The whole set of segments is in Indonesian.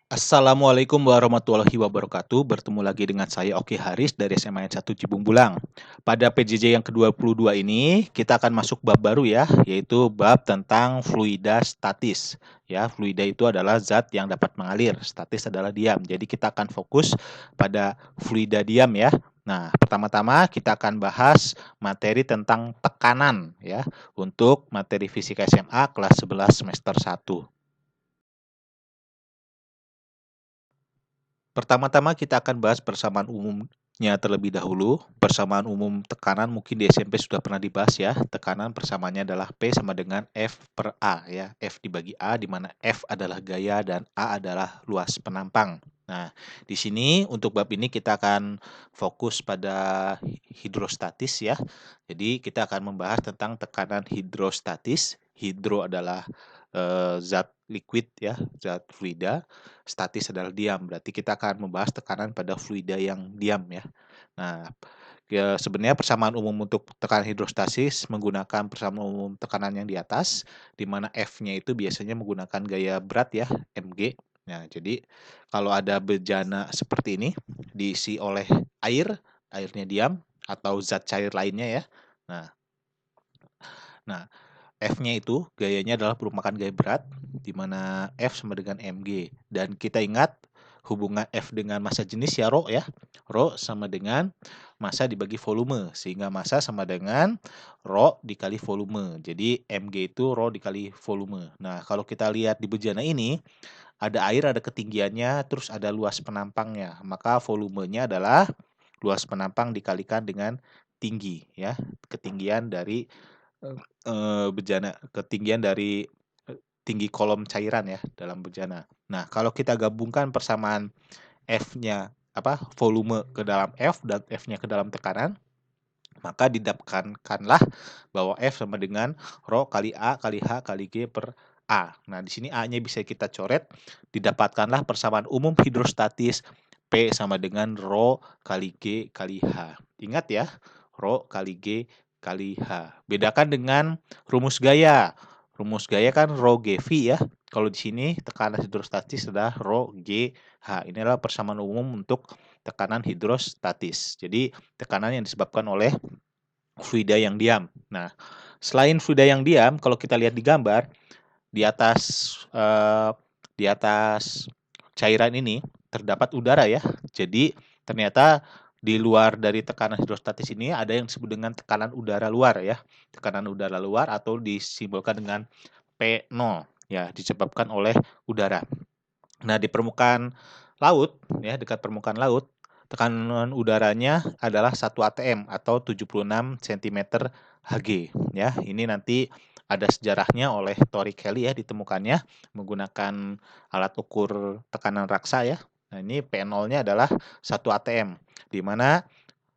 Assalamualaikum warahmatullahi wabarakatuh. Bertemu lagi dengan saya Oki Haris dari SMA N 1 Cibung Bulang. Pada PJJ yang ke-22 ini kita akan masuk bab baru ya, yaitu bab tentang fluida statis. Ya, fluida itu adalah zat yang dapat mengalir, statis adalah diam. Jadi kita akan fokus pada fluida diam ya. Nah, pertama-tama kita akan bahas materi tentang tekanan ya untuk materi fisika SMA kelas 11 semester 1. Pertama-tama kita akan bahas persamaan umumnya terlebih dahulu. Persamaan umum tekanan mungkin di SMP sudah pernah dibahas ya. Tekanan persamaannya adalah P sama dengan F per A ya. F dibagi A, di mana F adalah gaya dan A adalah luas penampang. Nah, di sini untuk bab ini kita akan fokus pada hidrostatis ya. Jadi kita akan membahas tentang tekanan hidrostatis. Hidro adalah zat liquid ya, zat fluida. Statis adalah diam, berarti kita akan membahas tekanan pada fluida yang diam ya. Nah, sebenarnya persamaan umum untuk tekanan hidrostasis menggunakan persamaan umum tekanan yang di atas, di mana F-nya itu biasanya menggunakan gaya berat ya, Mg. Nah, jadi kalau ada bejana seperti ini diisi oleh air, airnya diam atau zat cair lainnya ya. Nah, F-nya itu gayanya adalah merupakan gaya berat, di mana F sama dengan Mg. Dan kita ingat hubungan F dengan massa jenis ya Rho ya. Rho sama dengan massa dibagi volume, sehingga massa sama dengan Rho dikali volume. Jadi Mg itu Rho dikali volume. Nah, kalau kita lihat di bejana ini, ada air, ada ketinggiannya, terus ada luas penampangnya. Maka volumenya adalah luas penampang dikalikan dengan tinggi ya. Ketinggian dari bejana, ketinggian dari tinggi kolom cairan ya dalam bejana. Nah, kalau kita gabungkan persamaan F-nya volume ke dalam F dan F-nya ke dalam tekanan, maka didapatkanlah bahwa F sama dengan Rho kali A kali H kali G per A. Nah, di sini A-nya bisa kita coret, didapatkanlah persamaan umum hidrostatis P sama dengan Rho kali G kali H. Ingat ya, Rho kali G kali H. Bedakan dengan rumus gaya. Rumus gaya kan Rho GV ya. Kalau di sini tekanan hidrostatis adalah Rho GH. Ini adalah persamaan umum untuk tekanan hidrostatis. Jadi tekanan yang disebabkan oleh fluida yang diam. Nah, selain fluida yang diam, kalau kita lihat di gambar di atas eh, di atas cairan ini terdapat udara ya. Jadi ternyata di luar dari tekanan hidrostatis ini ada yang disebut dengan tekanan udara luar ya. Tekanan udara luar atau disimbolkan dengan P0 ya, disebabkan oleh udara. Nah, di permukaan laut ya, dekat permukaan laut, tekanan udaranya adalah 1 atm atau 76 cm Hg ya. Ini nanti ada sejarahnya oleh Tori Kelly ya, ditemukannya menggunakan alat ukur tekanan raksa ya. Nah, ini P0-nya adalah 1 atm, di mana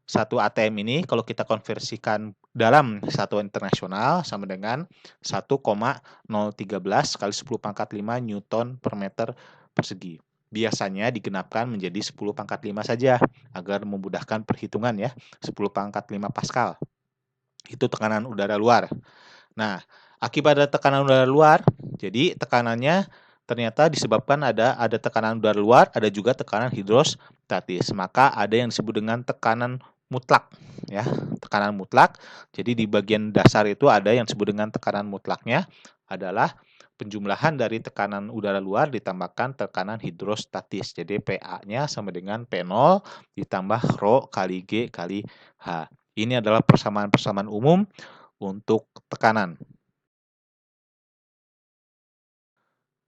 1 atm ini kalau kita konversikan dalam satuan internasional sama dengan 1,013 kali 10 pangkat 5 Newton per meter persegi. Biasanya digenapkan menjadi 10 pangkat 5 saja agar memudahkan perhitungan ya. 10 pangkat 5 Pascal. Itu tekanan udara luar. Nah, akibat ada tekanan udara luar, jadi tekanannya ternyata disebabkan ada tekanan udara luar, ada juga tekanan hidrostatis. Maka ada yang disebut dengan tekanan mutlak ya, tekanan mutlak. Jadi di bagian dasar itu ada yang disebut dengan tekanan mutlaknya adalah penjumlahan dari tekanan udara luar ditambahkan tekanan hidrostatis. Jadi PA-nya sama dengan P0 ditambah Rho kali G kali H. Ini adalah persamaan-persamaan umum untuk tekanan.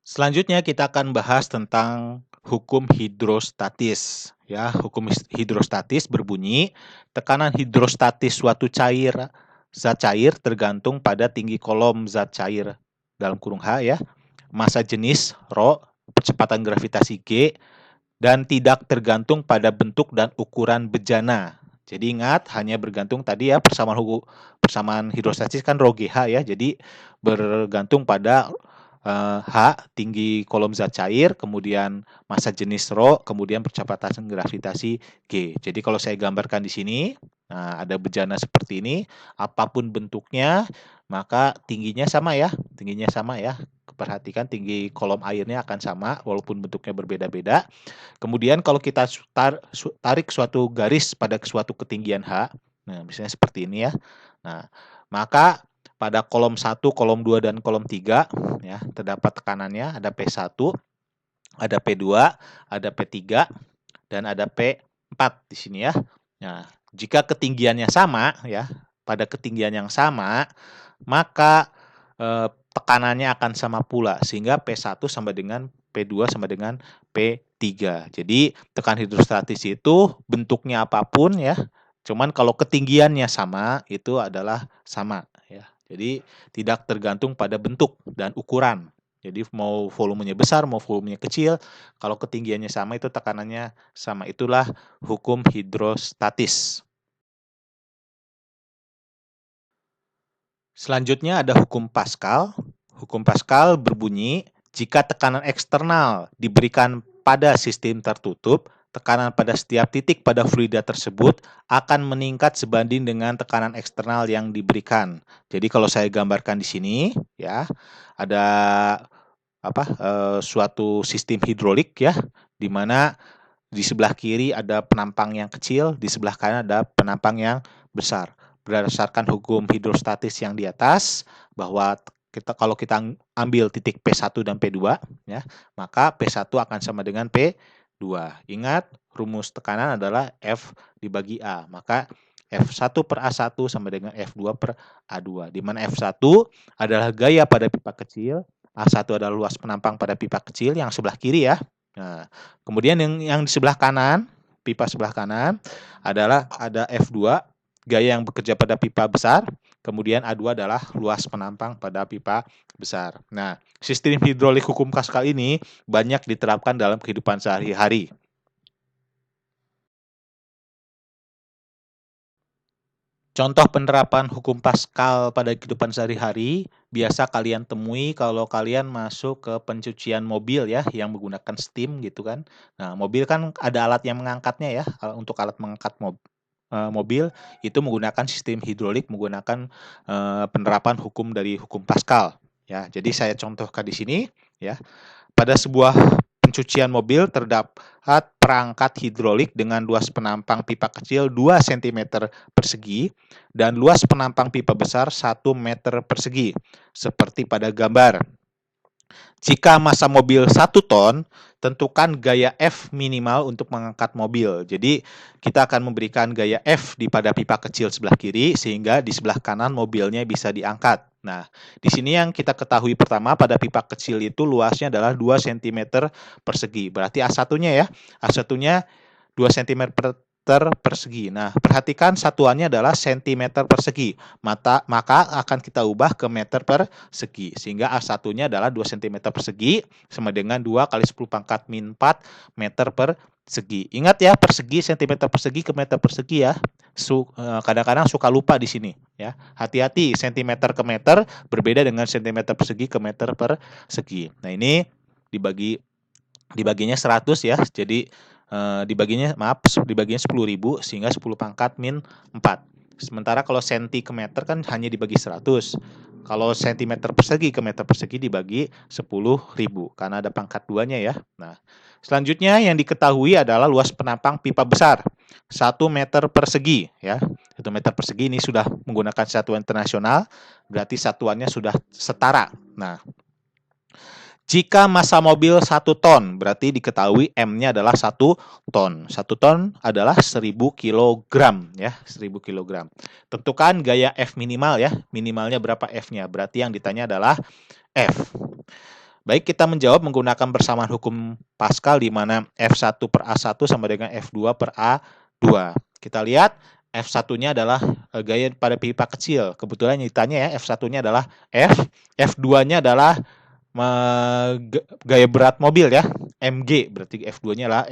Selanjutnya kita akan bahas tentang hukum hidrostatis. Ya, hukum hidrostatis berbunyi tekanan hidrostatis suatu zat cair tergantung pada tinggi kolom zat cair dalam kurung H ya, massa jenis Rho, percepatan gravitasi G, dan tidak tergantung pada bentuk dan ukuran bejana. Jadi ingat hanya bergantung tadi ya persamaan hidrostatis kan Rho GH ya. Jadi bergantung pada H tinggi kolom zat cair, kemudian massa jenis Rho, kemudian percepatan gravitasi G. Jadi kalau saya gambarkan di sini, nah ada bejana seperti ini, apapun bentuknya, maka tingginya sama ya, perhatikan tinggi kolom airnya akan sama walaupun bentuknya berbeda-beda. Kemudian kalau kita tarik suatu garis pada suatu ketinggian H, nah misalnya seperti ini ya. Nah, maka pada kolom 1, kolom 2, dan kolom 3 ya, terdapat tekanannya ada P1, ada P2, ada P3, dan ada P4 di sini ya. Nah, jika ketinggiannya sama ya, pada ketinggian yang sama, maka tekanannya akan sama pula sehingga P1 sama dengan P2 sama dengan P3. Jadi tekan hidrostatis itu bentuknya apapun ya, cuman kalau ketinggiannya sama itu adalah sama ya. Jadi tidak tergantung pada bentuk dan ukuran. Jadi mau volumenya besar, mau volumenya kecil, kalau ketinggiannya sama itu tekanannya sama. Itulah hukum hidrostatis. Selanjutnya ada hukum Pascal. Hukum Pascal berbunyi, jika tekanan eksternal diberikan pada sistem tertutup, tekanan pada setiap titik pada fluida tersebut akan meningkat sebanding dengan tekanan eksternal yang diberikan. Jadi kalau saya gambarkan di sini ya, ada suatu sistem hidrolik ya, di mana di sebelah kiri ada penampang yang kecil, di sebelah kanan ada penampang yang besar. Berdasarkan hukum hidrostatis yang di atas, bahwa kalau kita ambil titik P1 dan P2 ya, maka P1 akan sama dengan P2. Ingat, rumus tekanan adalah F dibagi A. Maka F1 per A1 sama dengan F2 per A2. Di mana F1 adalah gaya pada pipa kecil, A1 adalah luas penampang pada pipa kecil yang sebelah kiri ya. Nah, kemudian yang di sebelah kanan, pipa sebelah kanan adalah ada F2, gaya yang bekerja pada pipa besar, kemudian A2 adalah luas penampang pada pipa besar. Nah, sistem hidrolik hukum Pascal ini banyak diterapkan dalam kehidupan sehari-hari. Contoh penerapan hukum Pascal pada kehidupan sehari-hari biasa kalian temui kalau kalian masuk ke pencucian mobil ya, yang menggunakan steam gitu kan. Nah, mobil kan ada alat yang mengangkatnya ya. Untuk alat mengangkat mobil itu menggunakan sistem hidrolik, menggunakan penerapan hukum dari hukum Pascal ya. Jadi saya contohkan di sini ya. Pada sebuah pencucian mobil terdapat perangkat hidrolik dengan luas penampang pipa kecil 2 cm persegi dan luas penampang pipa besar 1 meter persegi, seperti pada gambar. Jika massa mobil 1 ton, tentukan gaya F minimal untuk mengangkat mobil. Jadi kita akan memberikan gaya F di pada pipa kecil sebelah kiri sehingga di sebelah kanan mobilnya bisa diangkat. Nah, di sini yang kita ketahui pertama pada pipa kecil itu luasnya adalah 2 cm persegi. Berarti A1-nya ya. A1-nya 2 cm persegi. Nah, perhatikan satuannya adalah cm persegi. Maka akan kita ubah ke meter persegi. Sehingga A1-nya adalah 2 cm persegi sama dengan 2 kali 10 pangkat min 4 meter persegi. Ingat ya, persegi cm persegi ke meter persegi ya. Kadang-kadang suka lupa di sini ya. Hati-hati, cm ke meter berbeda dengan cm persegi ke meter persegi. Nah, ini dibaginya 100 ya. Jadi dibaginya 10.000 sehingga 10 pangkat min 4. Sementara kalau senti ke meter kan hanya dibagi 100. Kalau cm persegi ke meter persegi dibagi 10.000 karena ada pangkat 2-nya ya. Nah, selanjutnya yang diketahui adalah luas penampang pipa besar 1 meter persegi ya. 1 meter persegi ini sudah menggunakan satuan internasional, berarti satuannya sudah setara. Nah, jika massa mobil 1 ton, berarti diketahui M-nya adalah 1 ton. 1 ton adalah 1000 kg ya, 1000 kg. Tentukan gaya F minimal ya, minimalnya berapa F-nya. Berarti yang ditanya adalah F. Baik, kita menjawab menggunakan persamaan hukum Pascal di mana F1 per A1 sama dengan F2 per A2. Kita lihat F1-nya adalah gaya pada pipa kecil. Kebetulan yang ditanya ya, F1-nya adalah F, F2-nya adalah gaya berat mobil ya, mg, berarti F2-nya adalah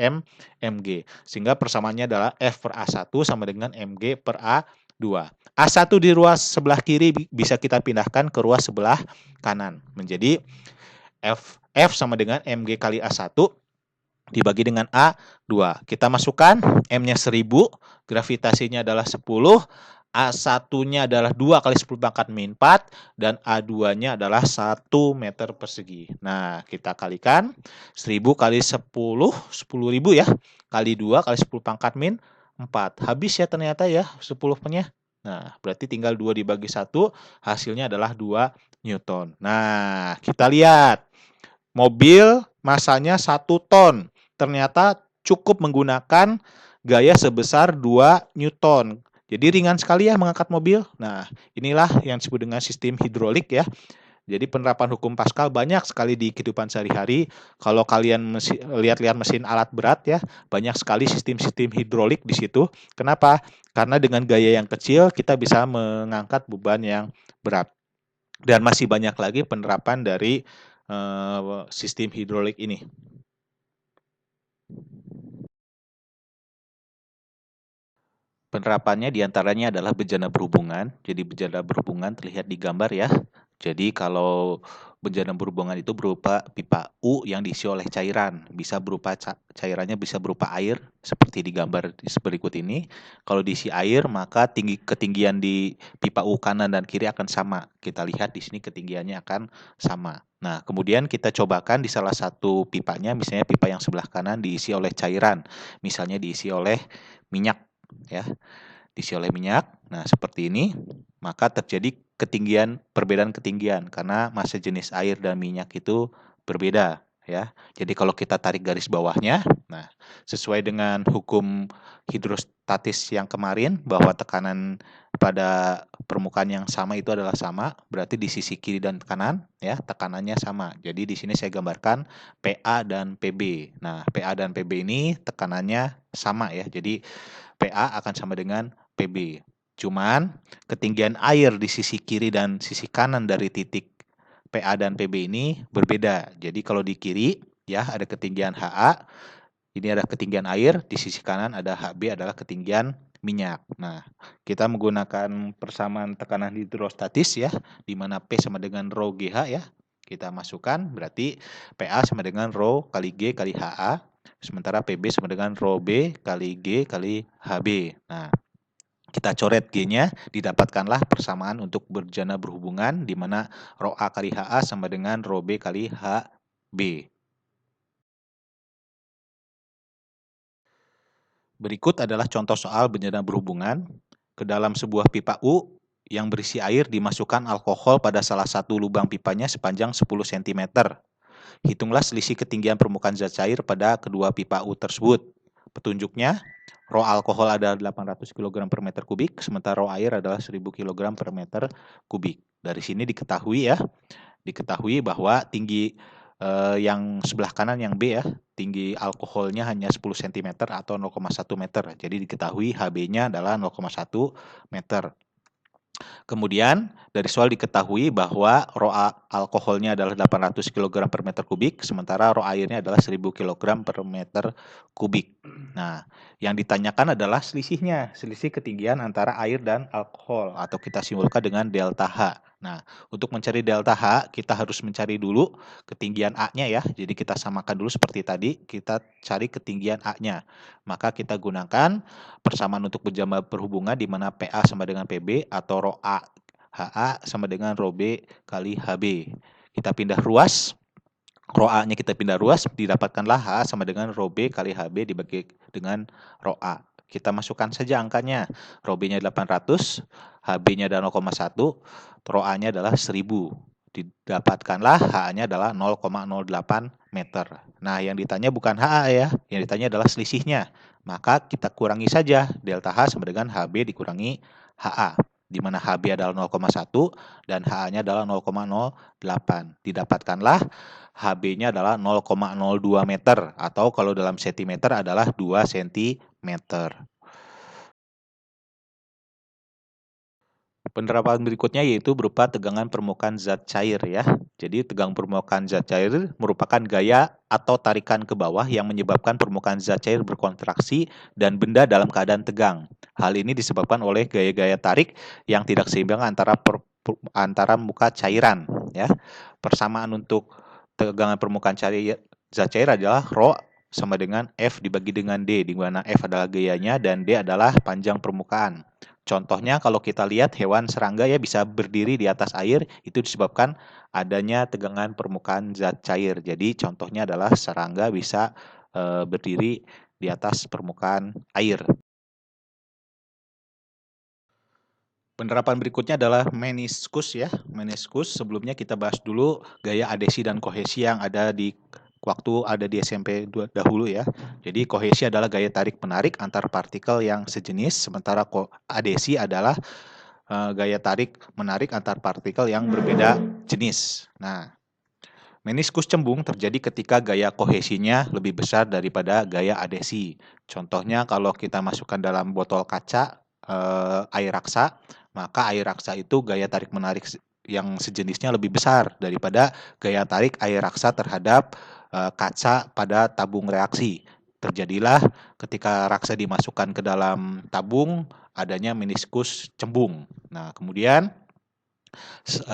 mg. Sehingga persamaannya adalah F per A1 sama dengan mg per A2. A1 di ruas sebelah kiri bisa kita pindahkan ke ruas sebelah kanan. Menjadi F sama dengan mg kali A1 dibagi dengan A2. Kita masukkan M-nya 1000, gravitasinya adalah 10, A1-nya adalah 2 kali 10 pangkat min 4 dan A2-nya adalah 1 meter persegi. Nah, kita kalikan 1000 kali 10, 10.000 ya. Kali 2 kali 10 pangkat min 4. Habis ya ternyata ya 10-nya. Nah, berarti tinggal 2 dibagi 1, hasilnya adalah 2 Newton. Nah, kita lihat. Mobil masanya 1 ton. Ternyata cukup menggunakan gaya sebesar 2 Newton. Jadi ringan sekali ya mengangkat mobil. Nah, inilah yang disebut dengan sistem hidrolik ya. Jadi penerapan hukum Pascal banyak sekali di kehidupan sehari-hari. Kalau kalian lihat-lihat mesin alat berat ya, banyak sekali sistem-sistem hidrolik di situ. Kenapa? Karena dengan gaya yang kecil kita bisa mengangkat beban yang berat. Dan masih banyak lagi penerapan dari sistem hidrolik ini. Penerapannya diantaranya adalah bejana berhubungan. Jadi bejana berhubungan terlihat di gambar ya. Jadi kalau bejana berhubungan itu berupa pipa U yang diisi oleh cairan. Bisa berupa cairannya bisa berupa air seperti di gambar berikut ini. Kalau diisi air maka ketinggian di pipa U kanan dan kiri akan sama. Kita lihat di sini ketinggiannya akan sama. Nah, kemudian kita cobakan di salah satu pipanya, misalnya pipa yang sebelah kanan diisi oleh cairan. Misalnya diisi oleh minyak ya, diisi oleh minyak. Nah, seperti ini, maka terjadi perbedaan ketinggian karena massa jenis air dan minyak itu berbeda ya. Jadi kalau kita tarik garis bawahnya, nah sesuai dengan hukum hidrostatis yang kemarin bahwa tekanan pada permukaan yang sama itu adalah sama, berarti di sisi kiri dan kanan ya tekanannya sama. Jadi di sini saya gambarkan PA dan PB. Nah, PA dan PB ini tekanannya sama ya. Jadi PA akan sama dengan PB. Cuman ketinggian air di sisi kiri dan sisi kanan dari titik PA dan PB ini berbeda. Jadi kalau di kiri ya ada ketinggian HA, ini ada ketinggian air, di sisi kanan ada HB adalah ketinggian minyak. Nah, kita menggunakan persamaan tekanan hidrostatis ya, di mana P sama dengan rho GH ya. Kita masukkan berarti PA sama dengan rho kali G kali HA, sementara PB sama dengan rho B kali G kali HB. Nah, kita coret G-nya, didapatkanlah persamaan untuk bejana berhubungan di mana rho A kali HA sama dengan rho B kali HB. Berikut adalah contoh soal bejana berhubungan. Ke dalam sebuah pipa U yang berisi air dimasukkan alkohol pada salah satu lubang pipanya sepanjang 10 cm. Hitunglah selisih ketinggian permukaan zat cair pada kedua pipa U tersebut. Petunjuknya, rho alkohol adalah 800 kg per meter kubik, sementara rho air adalah 1000 kg per meter kubik. Dari sini diketahui bahwa tinggi yang sebelah kanan yang B ya, tinggi alkoholnya hanya 10 cm atau 0,1 meter. Jadi diketahui HB-nya adalah 0,1 meter. Kemudian dari soal diketahui bahwa rho alkoholnya adalah 800 kg per meter kubik, sementara rho airnya adalah 1000 kg per meter kubik. Nah, yang ditanyakan adalah selisihnya, selisih ketinggian antara air dan alkohol atau kita simpulkan dengan delta H. Nah, untuk mencari delta H, kita harus mencari dulu ketinggian A-nya ya. Jadi kita samakan dulu seperti tadi, kita cari ketinggian A-nya. Maka kita gunakan persamaan untuk bejana berhubungan di mana PA sama dengan PB atau rho A HA sama dengan rho B kali HB. Kita pindah ruas, rho A-nya kita pindah ruas, didapatkanlah H sama dengan rho B kali HB dibagi dengan rho A. Kita masukkan saja angkanya. Rho B-nya 800, HB-nya adalah 0,1, rho A-nya adalah 1000. Didapatkanlah H-nya adalah 0,08 meter. Nah, yang ditanya bukan HA ya, yang ditanya adalah selisihnya. Maka kita kurangi saja delta H sama dengan HB dikurangi HA, di mana HB adalah 0,1 dan HA-nya adalah 0,08. Didapatkanlah HB-nya adalah 0,02 meter atau kalau dalam sentimeter adalah 2 cm. Penerapan berikutnya yaitu berupa tegangan permukaan zat cair ya. Jadi tegangan permukaan zat cair merupakan gaya atau tarikan ke bawah yang menyebabkan permukaan zat cair berkontraksi dan benda dalam keadaan tegang. Hal ini disebabkan oleh gaya-gaya tarik yang tidak seimbang antara muka cairan ya. Persamaan untuk tegangan permukaan zat cair adalah rho sama dengan F dibagi dengan D, di mana F adalah gayanya dan D adalah panjang permukaan. Contohnya kalau kita lihat hewan serangga ya bisa berdiri di atas air, itu disebabkan adanya tegangan permukaan zat cair. Jadi contohnya adalah serangga bisa berdiri di atas permukaan air. Penerapan berikutnya adalah meniskus ya. Meniskus sebelumnya kita bahas dulu gaya adesi dan kohesi yang ada di waktu ada di SMP dahulu ya. Jadi kohesi adalah gaya tarik menarik antar partikel yang sejenis, sementara adesi adalah gaya tarik menarik antar partikel yang berbeda jenis. Nah, meniskus cembung terjadi ketika gaya kohesinya lebih besar daripada gaya adesi. Contohnya kalau kita masukkan dalam botol kaca air raksa, maka air raksa itu gaya tarik menarik yang sejenisnya lebih besar daripada gaya tarik air raksa terhadap kaca pada tabung reaksi. Terjadilah ketika raksa dimasukkan ke dalam tabung adanya meniskus cembung. Nah, kemudian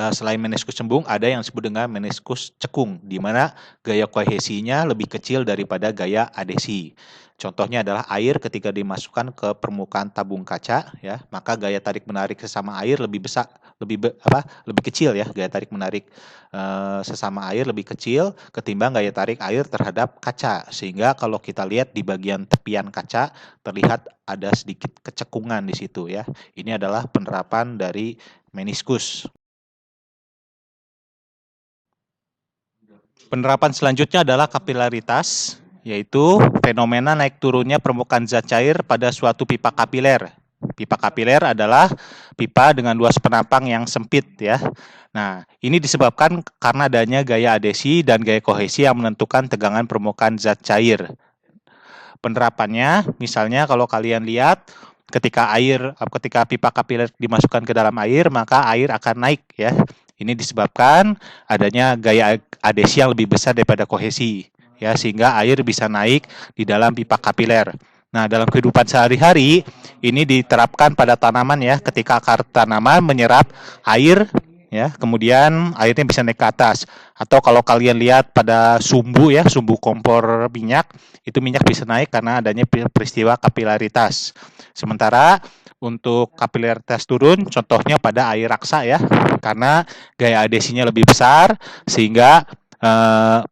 selain meniskus cembung, ada yang disebut dengan meniskus cekung, di mana gaya kohesinya lebih kecil daripada gaya adesi. Contohnya adalah air ketika dimasukkan ke permukaan tabung kaca, ya, maka gaya tarik menarik sesama air lebih besar, lebih kecil ya, gaya tarik menarik sesama air lebih kecil ketimbang gaya tarik air terhadap kaca, sehingga kalau kita lihat di bagian tepian kaca terlihat ada sedikit kecekungan di situ ya. Ini adalah penerapan dari meniskus. Penerapan selanjutnya adalah kapilaritas, yaitu fenomena naik turunnya permukaan zat cair pada suatu pipa kapiler. Pipa kapiler adalah pipa dengan luas penampang yang sempit ya. Nah, ini disebabkan karena adanya gaya adesi dan gaya kohesi yang menentukan tegangan permukaan zat cair. Penerapannya, misalnya kalau kalian lihat ketika pipa kapiler dimasukkan ke dalam air, maka air akan naik ya. Ini disebabkan adanya gaya adesi yang lebih besar daripada kohesi ya, sehingga air bisa naik di dalam pipa kapiler. Nah, dalam kehidupan sehari-hari ini diterapkan pada tanaman ya, ketika akar tanaman menyerap air ya, kemudian airnya bisa naik ke atas. Atau kalau kalian lihat pada sumbu ya, sumbu kompor minyak, itu minyak bisa naik karena adanya peristiwa kapilaritas. Sementara untuk kapilaritas turun, contohnya pada air raksa ya, karena gaya adesinya lebih besar sehingga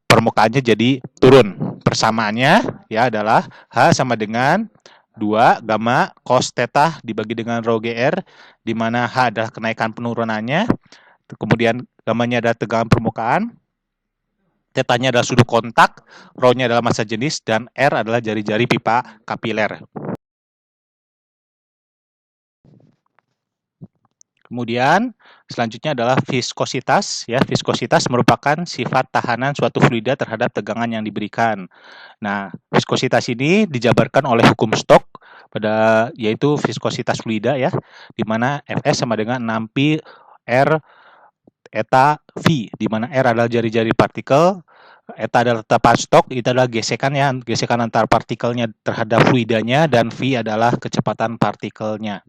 permukaannya jadi turun. Persamaannya ya adalah H sama dengan 2 gamma cos theta dibagi dengan rho GR, di mana H adalah kenaikan penurunannya, kemudian gammanya adalah tegangan permukaan, tetanya adalah sudut kontak, rho-nya adalah massa jenis, dan R adalah jari-jari pipa kapiler. Kemudian selanjutnya adalah viskositas ya. Viskositas merupakan sifat tahanan suatu fluida terhadap tegangan yang diberikan. Nah, viskositas ini dijabarkan oleh hukum Stokes yaitu viskositas fluida ya, di mana Fs sama dengan 6pi R eta V, di mana R adalah jari-jari partikel, eta adalah tepat Stokes, itu adalah gesekan antar partikelnya terhadap fluidanya, dan V adalah kecepatan partikelnya.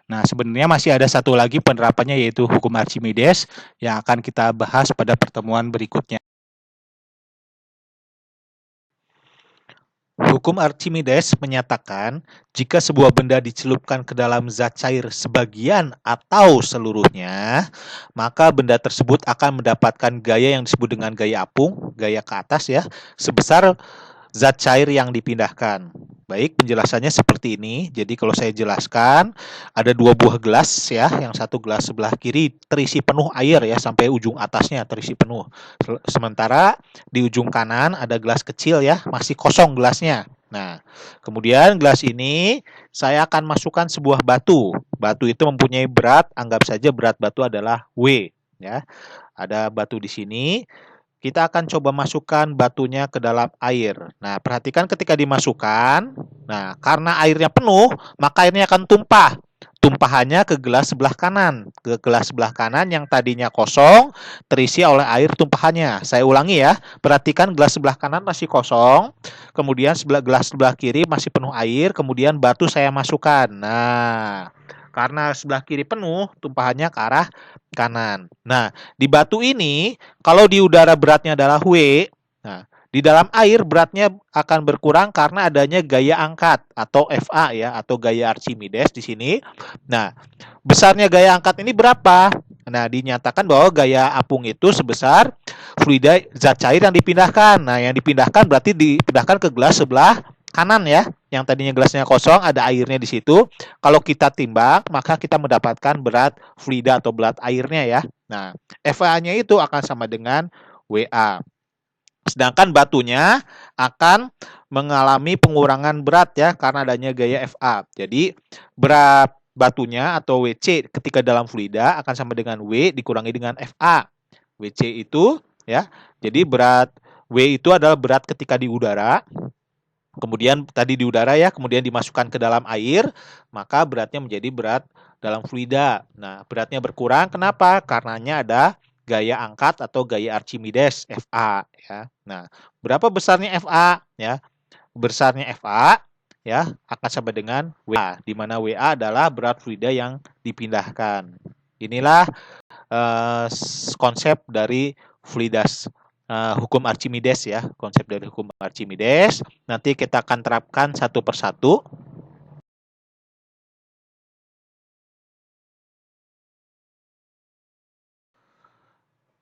Nah, sebenarnya masih ada satu lagi penerapannya, yaitu hukum Archimedes yang akan kita bahas pada pertemuan berikutnya. Hukum Archimedes menyatakan jika sebuah benda dicelupkan ke dalam zat cair sebagian atau seluruhnya, maka benda tersebut akan mendapatkan gaya yang disebut dengan gaya apung, gaya ke atas ya, sebesar zat cair yang dipindahkan. Baik, penjelasannya seperti ini. Jadi kalau saya jelaskan, ada 2 buah gelas ya, yang satu gelas sebelah kiri terisi penuh air ya, sampai ujung atasnya terisi penuh. Sementara di ujung kanan ada gelas kecil ya, masih kosong gelasnya. Nah, kemudian gelas ini saya akan masukkan sebuah batu. Batu itu mempunyai berat, anggap saja berat batu adalah W ya. Ada batu di sini. Kita akan coba masukkan batunya ke dalam air. Nah, perhatikan ketika dimasukkan. Nah, karena airnya penuh, maka airnya akan tumpah. Tumpahannya ke gelas sebelah kanan. Ke gelas sebelah kanan yang tadinya kosong, terisi oleh air tumpahannya. Saya ulangi ya. Perhatikan gelas sebelah kanan masih kosong. Kemudian gelas sebelah kiri masih penuh air. Kemudian batu saya masukkan. Nah, karena sebelah kiri penuh, tumpahannya ke arah kanan. Nah, di batu ini, kalau di udara beratnya adalah W, nah, Di dalam air beratnya akan berkurang karena adanya gaya angkat atau FA ya, atau gaya Archimedes di sini. Nah, besarnya gaya angkat ini berapa? Nah, dinyatakan bahwa gaya apung itu sebesar fluida zat cair yang dipindahkan. Nah, yang dipindahkan berarti dipindahkan ke gelas sebelah kanan ya. Yang tadinya gelasnya kosong, ada airnya di situ. Kalau kita timbang, maka kita mendapatkan berat fluida atau berat airnya ya. Nah, FA-nya itu akan sama dengan WA. Sedangkan batunya akan mengalami pengurangan berat ya karena adanya gaya FA. Jadi berat batunya atau WC ketika dalam fluida akan sama dengan W dikurangi dengan FA. WC itu ya. Jadi berat W itu adalah berat ketika di udara. Kemudian tadi di udara ya, kemudian dimasukkan ke dalam air, maka beratnya menjadi berat dalam fluida. Nah, beratnya berkurang kenapa? Karenanya ada gaya angkat atau gaya Archimedes FA ya. Nah, berapa besarnya FA ya? Besarnya FA ya akan sama dengan WA, di mana WA adalah berat fluida yang dipindahkan. Inilah konsep dari fluidas, hukum Archimedes ya, konsep dari hukum Archimedes. Nanti kita akan terapkan satu persatu.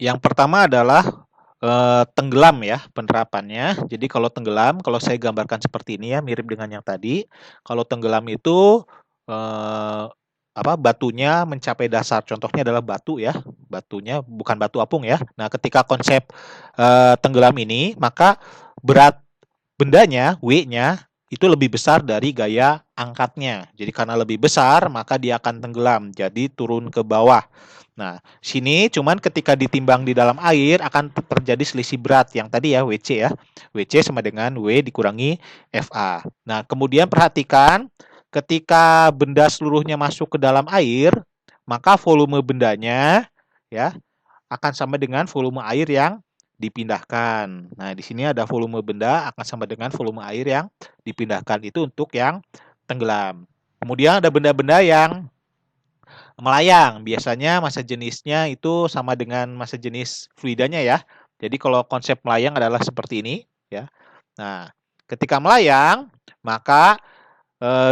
Yang pertama adalah tenggelam ya penerapannya. Jadi kalau tenggelam, kalau saya gambarkan seperti ini ya, mirip dengan yang tadi. Kalau tenggelam itu batunya mencapai dasar. Contohnya adalah batu ya, batunya bukan batu apung ya. Nah, ketika konsep tenggelam ini, maka berat bendanya, W-nya itu lebih besar dari gaya angkatnya. Jadi karena lebih besar, maka dia akan tenggelam. Jadi turun ke bawah. Nah, sini cuman ketika ditimbang di dalam air akan terjadi selisih berat yang tadi ya, WC ya. WC sama dengan W dikurangi FA. Nah, kemudian perhatikan ketika benda seluruhnya masuk ke dalam air, maka volume bendanya ya akan sama dengan volume air yang dipindahkan. Nah, di sini ada volume benda akan sama dengan volume air yang dipindahkan, itu untuk yang tenggelam. Kemudian ada benda-benda yang melayang. Biasanya massa jenisnya itu sama dengan massa jenis fluidanya ya. Jadi kalau konsep melayang adalah seperti ini ya. Nah, ketika melayang, maka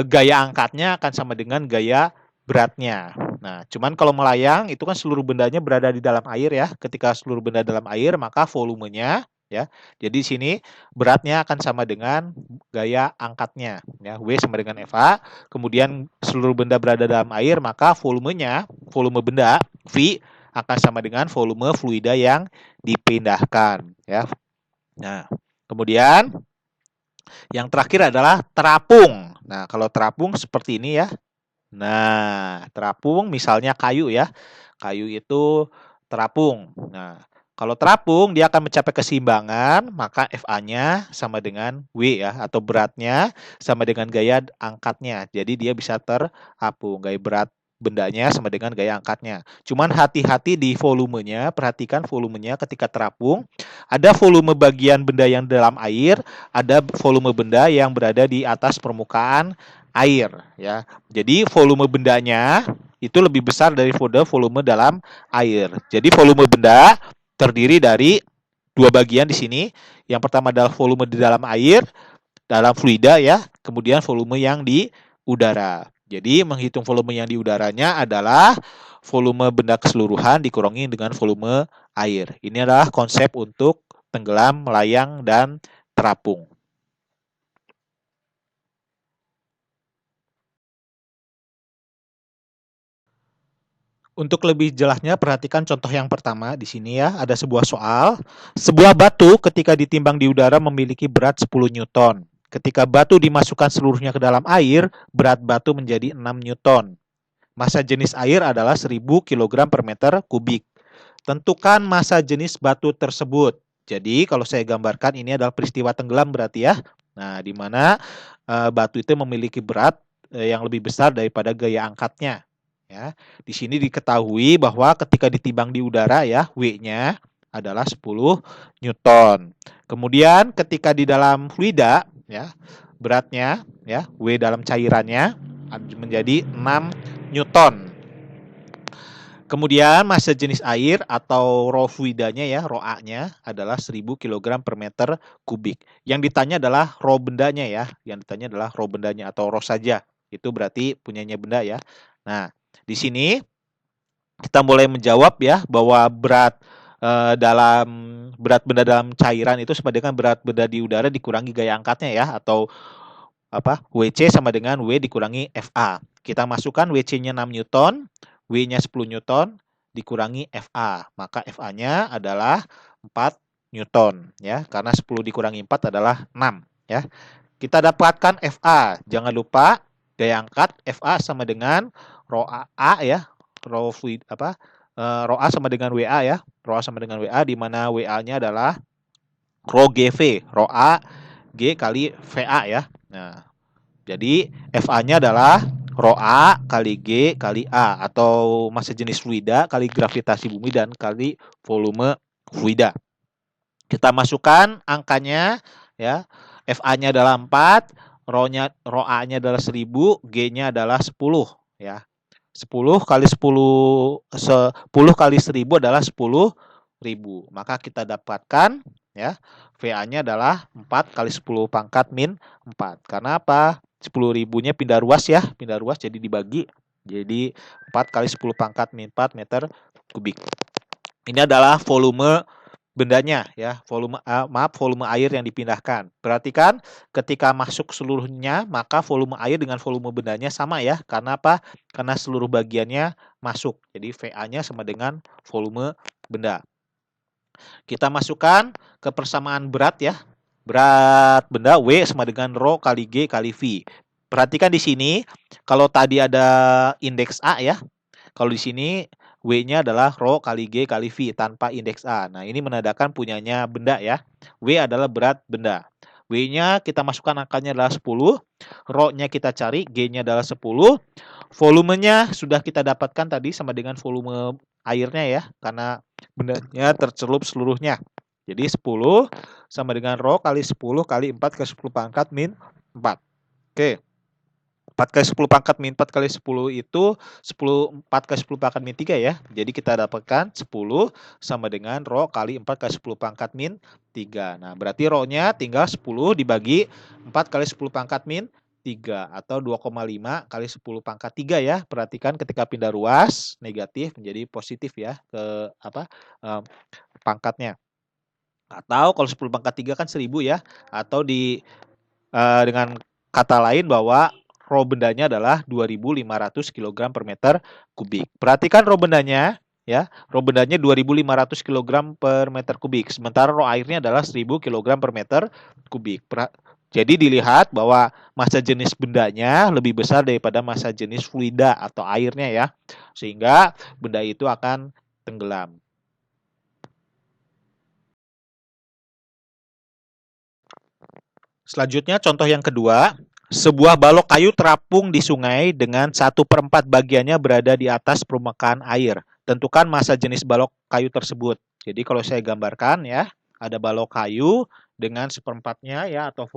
gaya angkatnya akan sama dengan gaya beratnya. Nah, cuman kalau melayang itu kan seluruh bendanya berada di dalam air ya. Ketika seluruh benda dalam air, maka volumenya ya. Jadi sini beratnya akan sama dengan gaya angkatnya ya. W sama dengan FA. Kemudian seluruh benda berada dalam air, maka volumenya, volume benda V akan sama dengan volume fluida yang dipindahkan ya. Nah, kemudian yang terakhir adalah terapung. Nah, kalau terapung seperti ini ya. Nah, terapung misalnya kayu ya. Kayu itu terapung. Nah, kalau terapung dia akan mencapai keseimbangan, maka FA-nya sama dengan W ya, atau beratnya sama dengan gaya angkatnya. Jadi dia bisa terapung. Gaya berat bendanya sama dengan gaya angkatnya. Cuman hati-hati di volumenya, perhatikan volumenya ketika terapung. Ada volume bagian benda yang dalam air, ada volume benda yang berada di atas permukaan air ya. Jadi volume bendanya itu lebih besar dari volume dalam air. Jadi volume benda terdiri dari dua bagian di sini. Yang pertama adalah volume di dalam air, dalam fluida ya, kemudian volume yang di udara. Jadi menghitung volume yang di udaranya adalah volume benda keseluruhan dikurangi dengan volume air. Ini adalah konsep untuk tenggelam, melayang, dan terapung. Untuk lebih jelasnya, perhatikan contoh yang pertama di sini ya. Ada sebuah soal. Sebuah batu ketika ditimbang di udara memiliki berat 10 Newton. Ketika batu dimasukkan seluruhnya ke dalam air, berat batu menjadi 6 Newton. Massa jenis air adalah 1000 kg per meter kubik. Tentukan massa jenis batu tersebut. Jadi kalau saya gambarkan ini adalah peristiwa tenggelam berarti ya. Nah, di mana batu itu memiliki berat yang lebih besar daripada gaya angkatnya. Ya, di sini diketahui bahwa ketika ditimbang di udara ya, W-nya adalah 10 Newton. Kemudian ketika di dalam fluida ya, beratnya ya, W dalam cairannya menjadi 6 Newton. Kemudian massa jenis air atau rho fluidanya ya, rho A-nya adalah 1000 kg per meter kubik. Yang ditanya adalah rho bendanya ya, yang ditanya adalah rho bendanya atau rho saja. Itu berarti punyanya benda ya. Nah, di sini kita mulai menjawab ya bahwa dalam berat benda dalam cairan itu sama dengan berat benda di udara dikurangi gaya angkatnya ya, atau apa, WC sama dengan W dikurangi FA. Kita masukkan WC-nya 6 Newton, W-nya 10 Newton dikurangi FA. Maka FA-nya adalah 4 Newton ya, karena 10 dikurangi 4 adalah 6 ya. Kita dapatkan FA. Jangan lupa gaya angkat FA sama dengan rho A ya, rho fluid apa? Rho A sama dengan WA ya. Rho A sama dengan WA, di mana WA-nya adalah rho GV, rho A G kali VA ya. Nah, jadi FA-nya adalah rho A kali G kali A, atau massa jenis fluida kali gravitasi bumi dan kali volume fluida. Kita masukkan angkanya ya. FA-nya adalah 4, rho A-nya adalah 1000, G-nya adalah 10 ya. 10 kali 10 kali 1000 adalah 10.000. Maka kita dapatkan ya, VA-nya adalah 4 kali 10 pangkat min 4. Karena apa? 10.000-nya pindah ruas ya, pindah ruas jadi dibagi. Jadi 4 kali 10 pangkat min 4 meter kubik. Ini adalah volume bendanya ya, volume air yang dipindahkan. Perhatikan ketika masuk seluruhnya, maka volume air dengan volume bendanya sama ya. Karena apa? Karena seluruh bagiannya masuk. Jadi VA-nya sama dengan volume benda. Kita masukkan ke persamaan berat ya. Berat benda W sama dengan rho kali G kali V. Perhatikan di sini, kalau tadi ada indeks A ya. Kalau di sini W-nya adalah rho kali G kali V tanpa indeks A. Nah, ini menandakan punyanya benda ya. W adalah berat benda. W-nya kita masukkan angkanya adalah 10. Rho-nya kita cari, G-nya adalah 10. Volumenya sudah kita dapatkan tadi sama dengan volume airnya ya. Karena bendanya tercelup seluruhnya. Jadi 10 sama dengan rho kali 10 kali 4 ke 10 pangkat min 4. Oke. 4 kali 10 pangkat min 4 kali 10 itu 4 kali 10 pangkat min 3 ya. Jadi kita dapatkan 10 sama dengan rho kali 4 kali 10 pangkat min 3. Nah, berarti rho-nya tinggal 10 dibagi 4 kali 10 pangkat min 3 atau 2,5 kali 10 pangkat 3 ya. Perhatikan ketika pindah ruas negatif menjadi positif ya ke pangkatnya. Atau kalau 10 pangkat 3 kan 1000 ya. Atau dengan kata lain bahwa rho bendanya adalah 2.500 kg per meter kubik. Perhatikan rho bendanya ya. Rho bendanya 2.500 kg per meter kubik. Sementara rho airnya adalah 1000 kg per meter kubik. Jadi dilihat bahwa massa jenis bendanya lebih besar daripada massa jenis fluida atau airnya ya. Sehingga benda itu akan tenggelam. Selanjutnya contoh yang kedua, sebuah balok kayu terapung di sungai dengan 1/4 bagiannya berada di atas permukaan air. Tentukan massa jenis balok kayu tersebut. Jadi kalau saya gambarkan ya, ada balok kayu dengan 1/4-nya ya, atau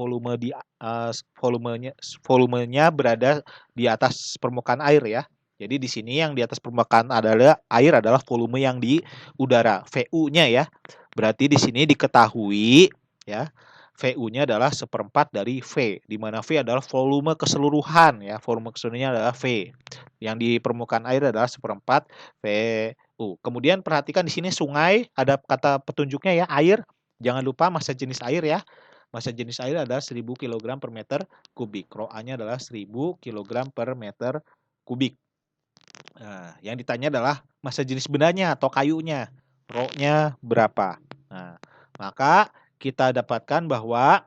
volumenya berada di atas permukaan air ya. Jadi di sini yang di atas permukaan air adalah volume yang di udara, VU-nya ya. Berarti di sini diketahui ya, VU-nya adalah 1/4 dari V, di mana V adalah volume keseluruhan ya, volume keseluruhannya adalah V. Yang di permukaan air adalah 1/4 VU. Kemudian perhatikan di sini sungai, ada kata petunjuknya ya, air. Jangan lupa massa jenis air ya. Massa jenis air adalah 1000 kg per meter kubik. Rho A-nya adalah 1000 kg per meter kubik. Nah, yang ditanya adalah massa jenis bendanya atau kayunya. Rho-nya berapa? Nah, maka kita dapatkan bahwa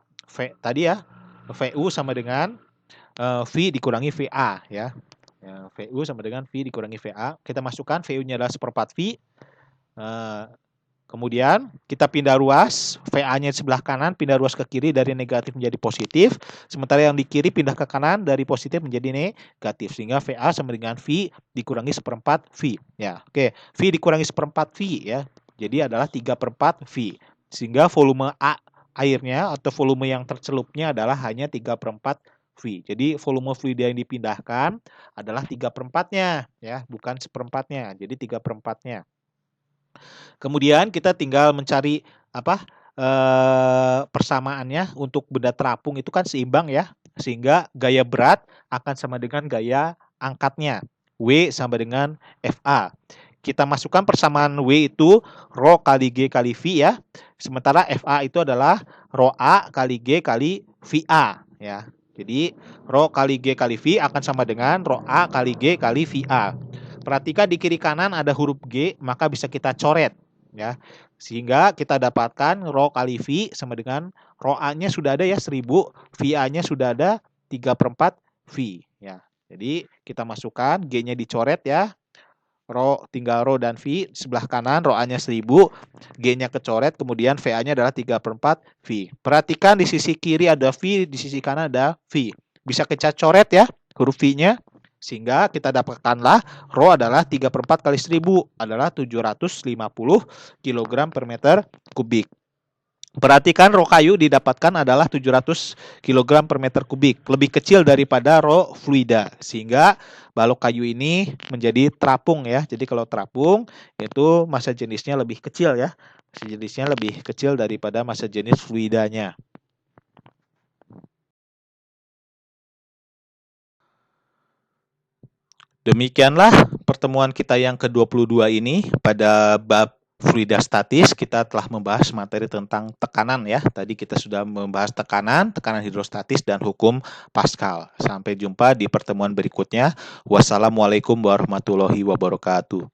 tadi ya, VU sama dengan V dikurangi VA ya. VU sama dengan V dikurangi VA. Kita masukkan VU-nya adalah 1/4 V. Kemudian kita pindah ruas, VA-nya sebelah kanan pindah ruas ke kiri dari negatif menjadi positif. Sementara yang di kiri pindah ke kanan dari positif menjadi negatif. Sehingga VA sama dengan V dikurangi 1/4 V. Ya, oke. V dikurangi 1/4 V ya. Jadi adalah 3/4 V. Sehingga volume airnya atau volume yang tercelupnya adalah hanya 3/4 V. Jadi volume fluida yang dipindahkan adalah 3/4-nya ya, bukan 1/4-nya. Jadi 3/4-nya. Kemudian kita tinggal mencari apa? Persamaannya untuk benda terapung itu kan seimbang ya, sehingga gaya berat akan sama dengan gaya angkatnya. W sama dengan FA. Kita masukkan persamaan W itu Rho kali G kali V ya. Sementara FA itu adalah Rho A kali G kali VA ya. Jadi Rho kali G kali V akan sama dengan Rho A kali G kali VA. Perhatikan di kiri kanan ada huruf G, maka bisa kita coret ya. Sehingga kita dapatkan Rho kali V sama dengan Rho A-nya sudah ada ya 1000, VA-nya sudah ada 3/4 V ya. Jadi kita masukkan G-nya dicoret ya. Rho tinggal Rho dan V sebelah kanan, Rho A-nya 1000, G-nya kecoret, kemudian VA-nya adalah 3/4 V. Perhatikan di sisi kiri ada V, di sisi kanan ada V. Bisa kita coret ya huruf V-nya, sehingga kita dapatkanlah Rho adalah 3/4 kali 1000 adalah 750 kg per meter kubik. Perhatikan Rho kayu didapatkan adalah 700 kg per meter kubik, lebih kecil daripada Rho fluida, sehingga balok kayu ini menjadi terapung ya. Jadi kalau terapung itu massa jenisnya lebih kecil ya, massa jenisnya lebih kecil daripada massa jenis fluidanya. Demikianlah pertemuan kita yang ke-22 ini. Pada bab fluida statis kita telah membahas materi tentang tekanan ya. Tadi kita sudah membahas tekanan hidrostatis dan hukum Pascal. Sampai jumpa di pertemuan berikutnya. Wassalamualaikum warahmatullahi wabarakatuh.